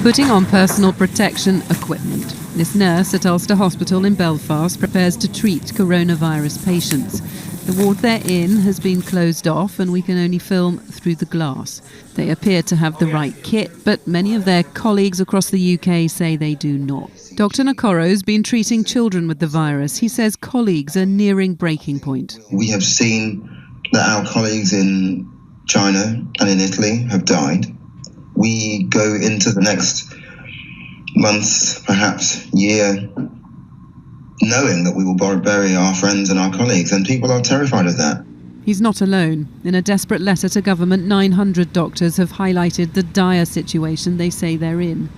putting on personal protection equipment. This nurse at Ulster Hospital in Belfast prepares to treat coronavirus patients. The ward they're in has been closed off and we can only film through the glass. They appear to have the right kit, but many of their colleagues across the UK say they do not. Dr. Nakoro's been treating children with the virus. He says colleagues are nearing breaking point. We have seen that our colleagues in China and in Italy have died. We go into the next months, perhaps year, knowing that we will bury our friends and our colleagues, and people are terrified of that. He's not alone. In a desperate letter to government, 900 doctors have highlighted the dire situation they say they're in.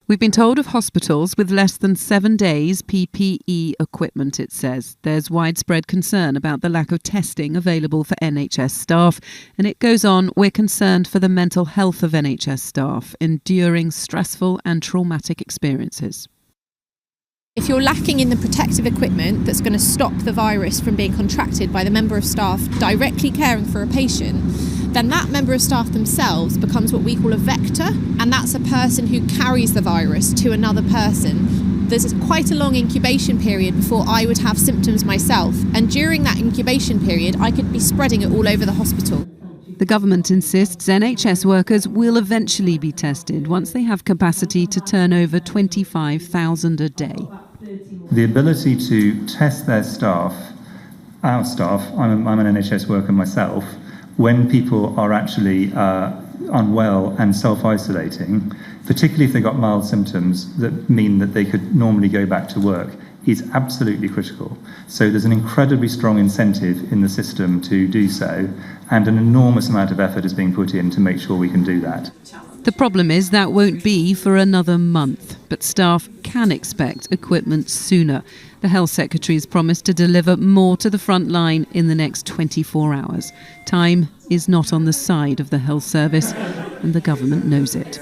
We've been told of hospitals with less than 7 days PPE equipment, it says. There's widespread concern about the lack of testing available for NHS staff. And it goes on, we're concerned for the mental health of NHS staff enduring stressful and traumatic experiences. If you're lacking in the protective equipment that's going to stop the virus from being contracted by the member of staff directly caring for a patient, then that member of staff themselves becomes what we call a vector, and that's a person who carries the virus to another person. There's quite a long incubation period before I would have symptoms myself, and during that incubation period I could be spreading it all over the hospital. The government insists NHS workers will eventually be tested once they have capacity to turn over 25,000 a day. The ability to test their staff, our staff, I'm an NHS worker myself, when people are actually unwell and self-isolating, particularly if they've got mild symptoms that mean that they could normally go back to work, is absolutely critical. So there's an incredibly strong incentive in the system to do so, and an enormous amount of effort is being put in to make sure we can do that. The problem is that won't be for another month, but staff can expect equipment sooner. The Health Secretary's promised to deliver more to the front line in the next 24 hours. Time is not on the side of the health service, and the government knows it.